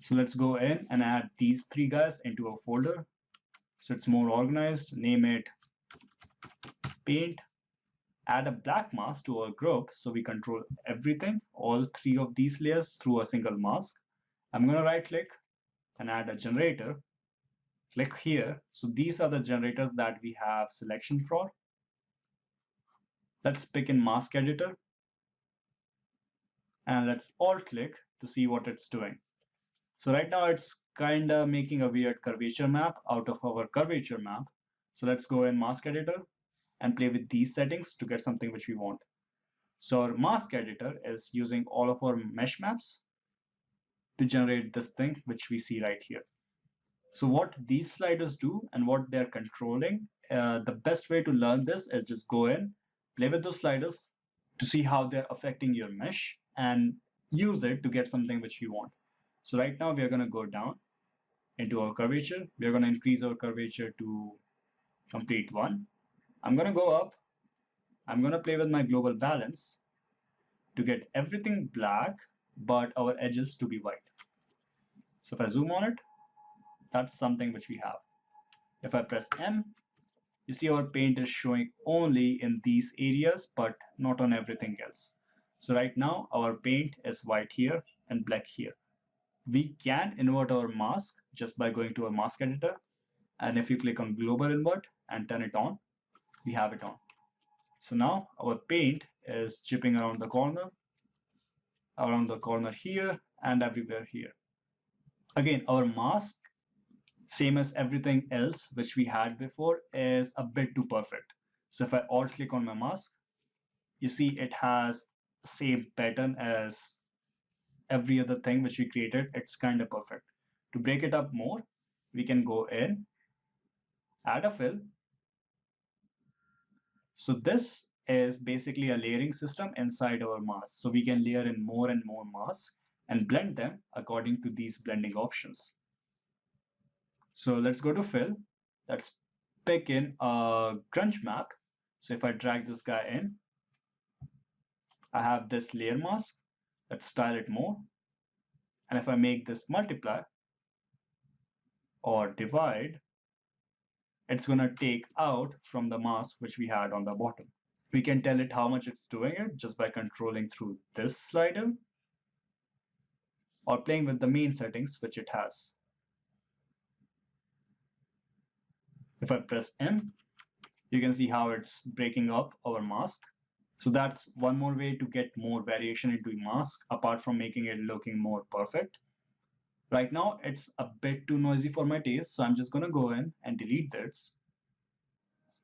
So let's go in and add these three guys into a folder. So it's more organized. Name it paint. Add a black mask to our group so we control everything, all three of these layers through a single mask. I'm going to right click and add a generator. Click here. So these are the generators that we have selection for. Let's pick in mask editor and let's alt click to see what it's doing. So right now it's kind of making a weird curvature map out of our curvature map. So let's go in mask editor and play with these settings to get something which we want. So our mask editor is using all of our mesh maps to generate this thing which we see right here. So what these sliders do and what they're controlling, the best way to learn this is just go in, play with those sliders to see how they're affecting your mesh and use it to get something which you want. So right now we are going to go down into our curvature. We are going to increase our curvature to complete 1. I'm going to go up. I'm going to play with my global balance to get everything black, but our edges to be white. So if I zoom on it, that's something which we have. If I press M, you see our paint is showing only in these areas, but not on everything else. So right now our paint is white here and black here. We can invert our mask just by going to our mask editor. And if you click on global invert and turn it on, we have it on. So now our paint is chipping around the corner here and everywhere here. Again, our mask, same as everything else which we had before, is a bit too perfect. So if I alt click on my mask, you see it has same pattern as every other thing which we created. It's kind of perfect. To break it up more, we can go in, add a fill. So this is basically a layering system inside our mask. So we can layer in more and more masks and blend them according to these blending options. So let's go to fill. Let's pick in a grunge map. So if I drag this guy in, I have this layer mask. Let's style it more. And if I make this multiply or divide, it's going to take out from the mask which we had on the bottom. We can tell it how much it's doing it just by controlling through this slider or playing with the main settings which it has. If I press M, you can see how it's breaking up our mask. So that's one more way to get more variation into a mask apart from making it looking more perfect. Right now it's a bit too noisy for my taste, so I'm just going to go in and delete this.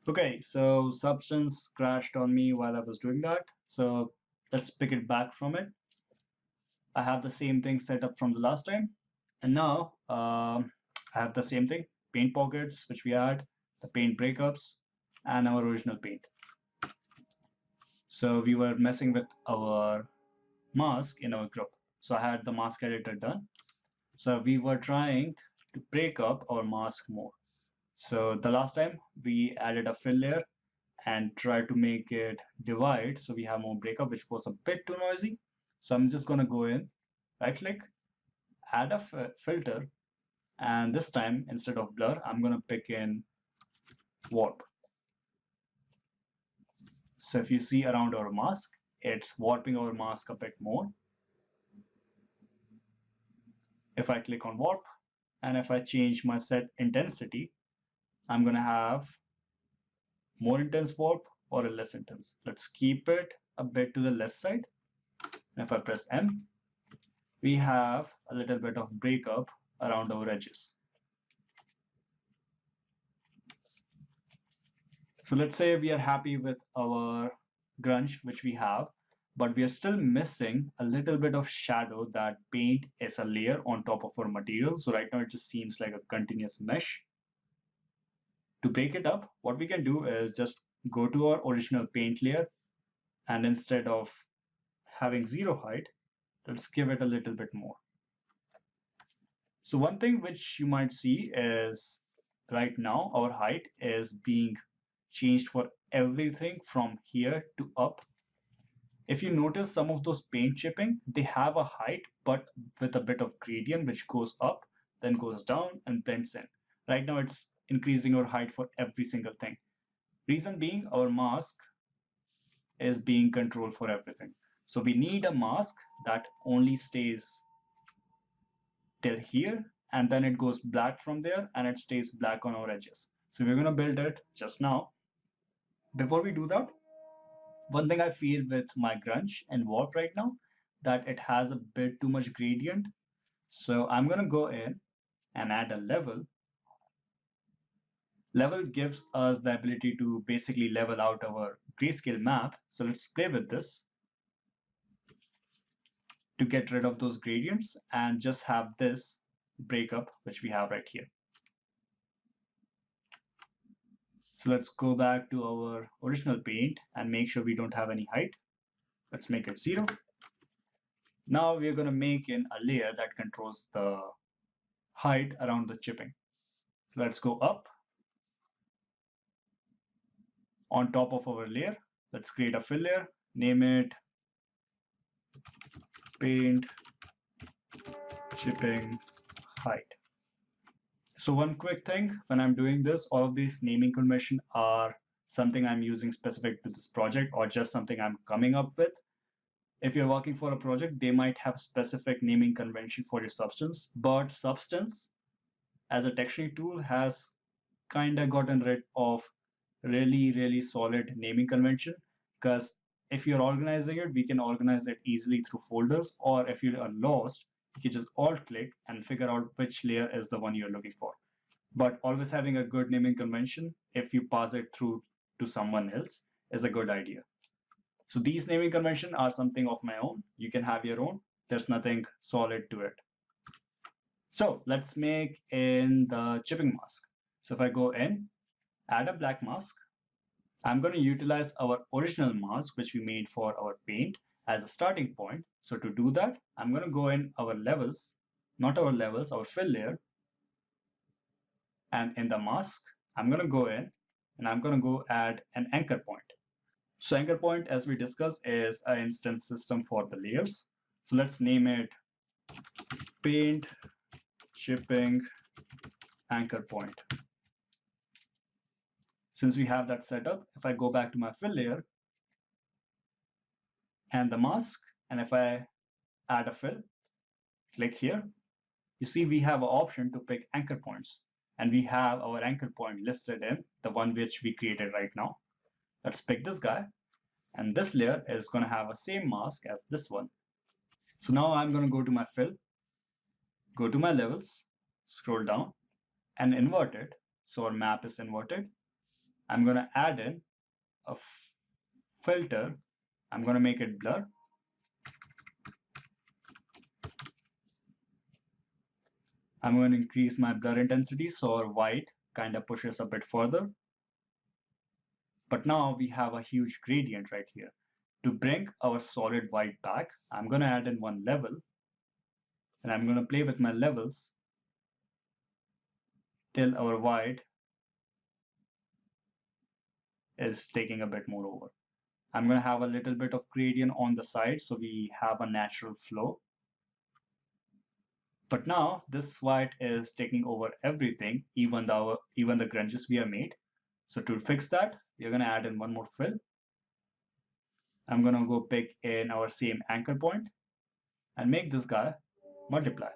Okay, so Substance crashed on me while I was doing that. So let's pick it back from it. I have the same thing set up from the last time. And now I have the same thing, paint pockets, which we had, the paint breakups, and our original paint. So we were messing with our mask in our group. So I had the mask editor done. So we were trying to break up our mask more. So the last time we added a fill layer and tried to make it divide so we have more breakup, which was a bit too noisy. So I'm just going to go in, right click, add a filter, and this time instead of blur, I'm going to pick in warp. So if you see around our mask, it's warping our mask a bit more. If I click on warp and if I change my set intensity, I'm going to have more intense warp or a less intense. Let's keep it a bit to the less side. And if I press M, we have a little bit of breakup around our edges. So let's say we are happy with our grunge, which we have, but we are still missing a little bit of shadow. That paint is a layer on top of our material. So right now it just seems like a continuous mesh. To break it up, what we can do is just go to our original paint layer, and instead of having 0 height, let's give it a little bit more. So one thing which you might see is right now our height is being changed for everything from here to up. If you notice some of those paint chipping, they have a height, but with a bit of gradient, which goes up, then goes down and blends in. Right now it's increasing our height for every single thing. Reason being, our mask is being controlled for everything. So we need a mask that only stays till here, and then it goes black from there and it stays black on our edges. So we're going to build it just now. Before we do that, one thing I feel with my grunge and warp right now, that it has a bit too much gradient. So I'm going to go in and add a level. Level gives us the ability to basically level out our grayscale map. So let's play with this to get rid of those gradients and just have this breakup, which we have right here. So let's go back to our original paint and make sure we don't have any height. Let's make it 0. Now we're going to make in a layer that controls the height around the chipping. So let's go up on top of our layer. Let's create a fill layer, name it paint chipping height. So one quick thing, when I'm doing this, all of these naming convention are something I'm using specific to this project or just something I'm coming up with. If you're working for a project, they might have specific naming convention for your substance, but Substance as a texturing tool has kind of gotten rid of really solid naming convention, because if you're organizing it, we can organize it easily through folders, or if you are lost, you can just alt click and figure out which layer is the one you're looking for. But always having a good naming convention, if you pass it through to someone else, is a good idea. So these naming convention are something of my own. You can have your own. There's nothing solid to it. So let's make in the chipping mask. So if I go in, add a black mask, I'm going to utilize our original mask, which we made for our paint, as a starting point. So to do that, I'm going to go in our levels, not our levels, our fill layer. And in the mask, I'm going to go in and I'm going to go add an anchor point. So anchor point, as we discussed, is an instance system for the layers. So let's name it paint chipping anchor point. Since we have that set up, if I go back to my fill layer and the mask, and if I add a fill, click here, you see we have an option to pick anchor points, and we have our anchor point listed in the one which we created right now. Let's pick this guy, and this layer is going to have a same mask as this one. So now I'm going to go to my fill, go to my levels, scroll down and invert it. So our map is inverted. I'm going to add in a filter. I'm going to make it blur. I'm going to increase my blur intensity so our white kind of pushes a bit further. But now we have a huge gradient right here. To bring our solid white back, I'm going to add in one level, and I'm going to play with my levels till our white is taking a bit more over. I'm going to have a little bit of gradient on the side so we have a natural flow. But now this white is taking over everything, even the grunges we have made. So to fix that, we're going to add in one more fill. I'm going to go pick in our same anchor point and make this guy multiply.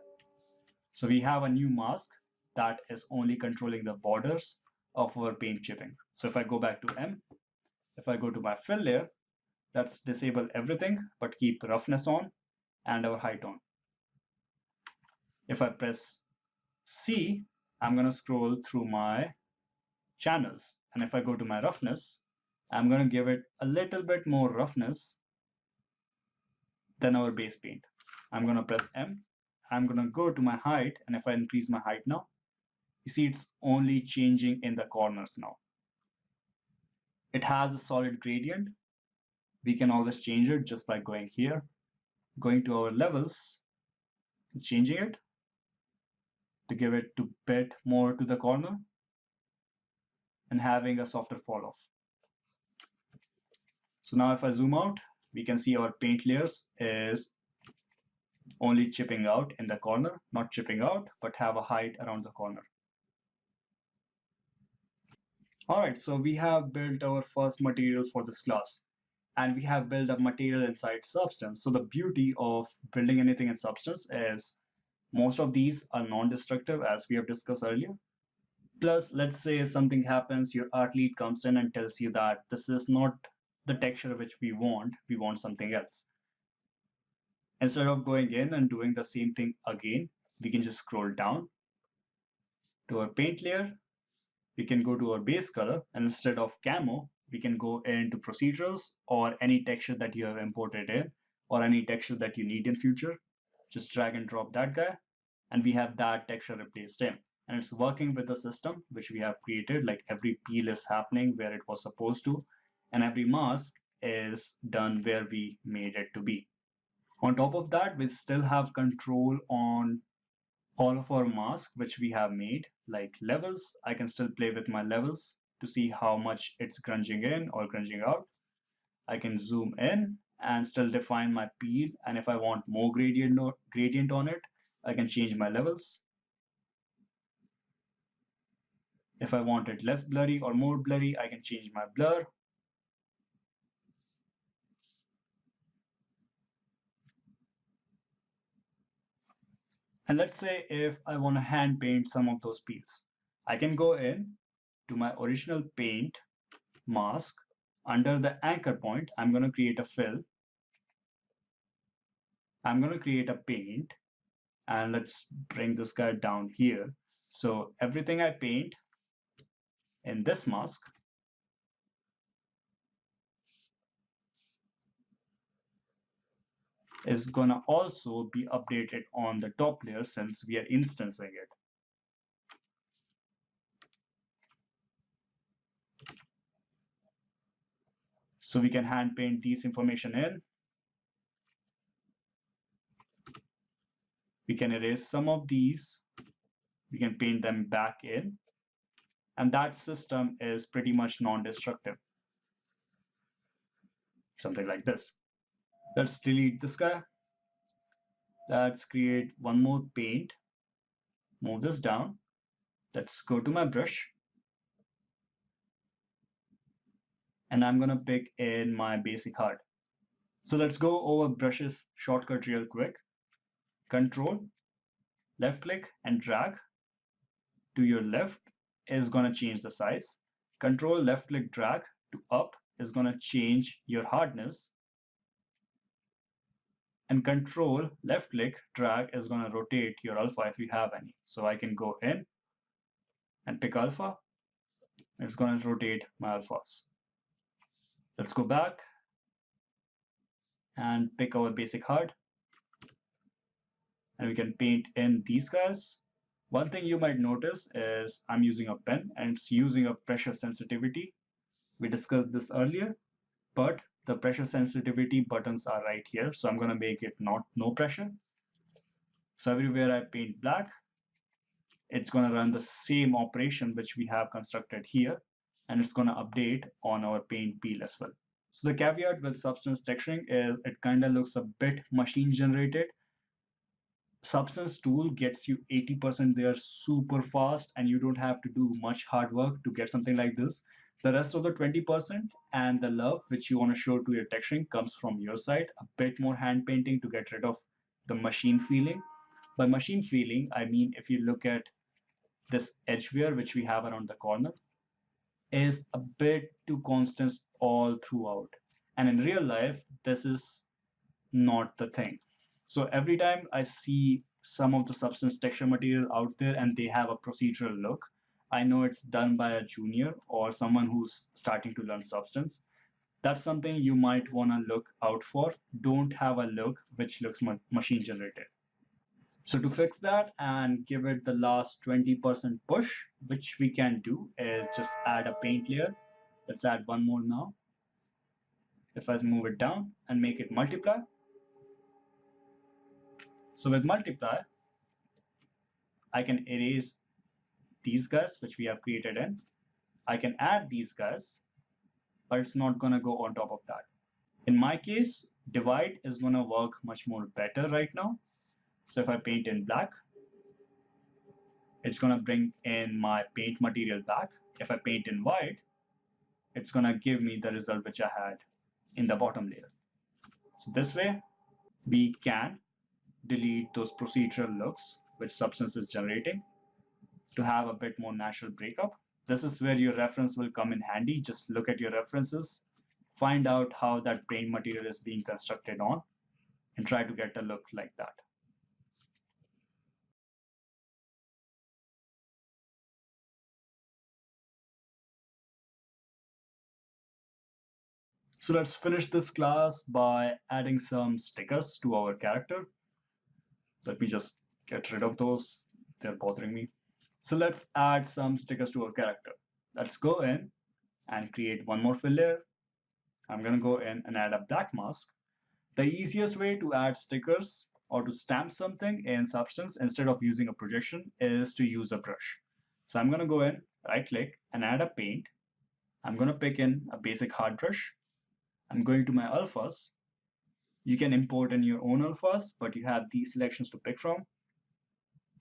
So we have a new mask that is only controlling the borders of our paint chipping. So if I go back to M, if I go to my fill layer, let's disable everything but keep roughness on and our height on. If I press C, I'm going to scroll through my channels. And if I go to my roughness, I'm going to give it a little bit more roughness than our base paint. I'm going to press M. I'm going to go to my height. And if I increase my height now, you see it's only changing in the corners now. It has a solid gradient. We can always change it just by going here, going to our levels, changing it to give it a bit more to the corner and having a softer fall off. So now if I zoom out, we can see our paint layers is only chipping out in the corner, not chipping out, but have a height around the corner. All right, so we have built our first material for this class, and we have built a material inside Substance. So the beauty of building anything in Substance is most of these are non-destructive, as we have discussed earlier. Plus, let's say something happens, your art lead comes in and tells you that this is not the texture which we want something else. Instead of going in and doing the same thing again, we can just scroll down to our paint layer. We can go to our base color, and instead of camo, we can go into procedurals or any texture that you have imported in or any texture that you need in future. Just drag and drop that guy, and we have that texture replaced in. And it's working with the system which we have created, like every peel is happening where it was supposed to, and every mask is done where we made it to be. On top of that, we still have control on all of our masks which we have made, like levels. I can still play with my levels to see how much it's grunging in or grunging out. I can zoom in and still define my peel, and if I want more gradient on it, I can change my levels. If I want it less blurry or more blurry, I can change my blur. And let's say if I want to hand paint some of those peels, I can go in to my original paint mask. Under the anchor point, I'm going to create a fill. I'm going to create a paint, and let's bring this guy down here. So everything I paint in this mask is going to also be updated on the top layer since we are instancing it. So we can hand paint these information in. We can erase some of these. We can paint them back in. And that system is pretty much non-destructive. Something like this. Let's delete this guy. Let's create one more paint. Move this down. Let's go to my brush. And I'm going to pick in my basic heart. So let's go over brushes shortcut real quick. Control, left click and drag to your left is going to change the size. Control, left click, drag to up is going to change your hardness. And control, left click, drag is going to rotate your alpha if you have any. So I can go in and pick alpha. It's going to rotate my alphas. Let's go back and pick our basic hard. And we can paint in these guys. One thing you might notice is I'm using a pen and it's using a pressure sensitivity. We discussed this earlier, but the pressure sensitivity buttons are right here. So I'm going to make it no pressure. So everywhere I paint black, it's going to run the same operation which we have constructed here, and it's going to update on our paint peel as well. So the caveat with Substance texturing is it kind of looks a bit machine generated. Substance tool gets you 80% there super fast, and you don't have to do much hard work to get something like this. The rest of the 20% and the love which you want to show to your texturing comes from your side, a bit more hand painting to get rid of the machine feeling. By machine feeling, I mean if you look at this edge wear which we have around the corner is a bit too constant all throughout. And in real life, this is not the thing. So every time I see some of the Substance texture material out there and they have a procedural look, I know it's done by a junior or someone who's starting to learn Substance. That's something you might want to look out for. Don't have a look which looks machine generated. So to fix that and give it the last 20% push, which we can do is just add a paint layer. Let's add one more now. If I move it down and make it multiply. So with multiply, I can erase these guys, which we have created in. I can add these guys, but it's not going to go on top of that. In my case, divide is going to work much more better right now. So if I paint in black, it's going to bring in my paint material back. If I paint in white, it's going to give me the result which I had in the bottom layer. So this way, we can delete those procedural looks which Substance is generating to have a bit more natural breakup. This is where your reference will come in handy. Just look at your references, find out how that paint material is being constructed on, and try to get a look like that. So let's finish this class by adding some stickers to our character. Let me just get rid of those. They're bothering me. So let's add some stickers to our character. Let's go in and create one more fill layer. I'm going to go in and add a black mask. The easiest way to add stickers or to stamp something in Substance instead of using a projection is to use a brush. So I'm going to go in, right click, and add a paint. I'm going to pick in a basic hard brush. I'm going to my alphas. You can import in your own alphas, but you have these selections to pick from.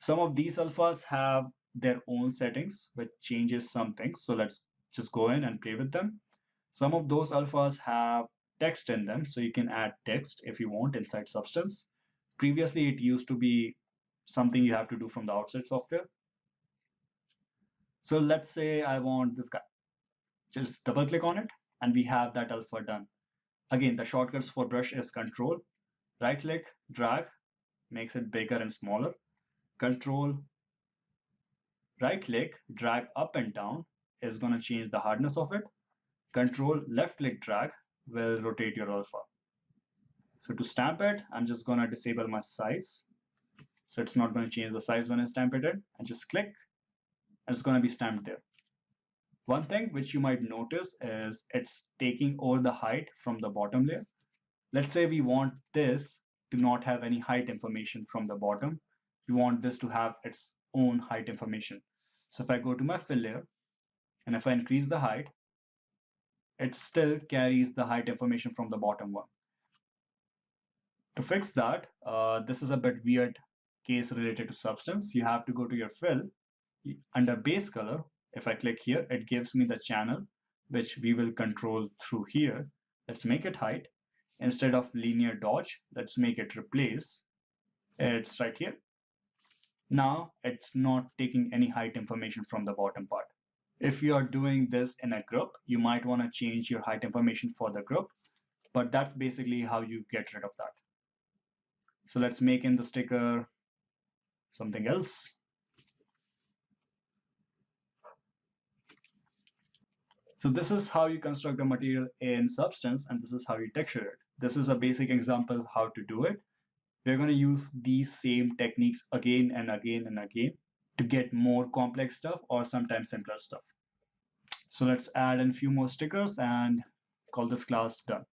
Some of these alphas have their own settings, which changes some things. So let's just go in and play with them. Some of those alphas have text in them, so you can add text if you want inside Substance. Previously, it used to be something you have to do from the outside software. So let's say I want this guy. Just double click on it, and we have that alpha done. Again, the shortcuts for brush is Control, right click, drag, makes it bigger and smaller. Control, right click, drag up and down is going to change the hardness of it. Control, left click, drag will rotate your alpha. So to stamp it, I'm just going to disable my size. So it's not going to change the size when I stamp it in. And just click, and it's going to be stamped there. One thing which you might notice is it's taking over the height from the bottom layer. Let's say we want this to not have any height information from the bottom. We want this to have its own height information. So if I go to my fill layer, and if I increase the height, it still carries the height information from the bottom one. To fix that, this is a bit weird case related to Substance. You have to go to your fill. Under base color, if I click here, it gives me the channel, which we will control through here. Let's make it height. Instead of linear dodge, let's make it replace. It's right here. Now it's not taking any height information from the bottom part. If you are doing this in a group, you might want to change your height information for the group, but that's basically how you get rid of that. So let's make in the sticker something else. So this is how you construct the material in Substance, and this is how you texture it. This is a basic example of how to do it. We're going to use these same techniques again and again and again to get more complex stuff or sometimes simpler stuff. So let's add in a few more stickers and call this class done.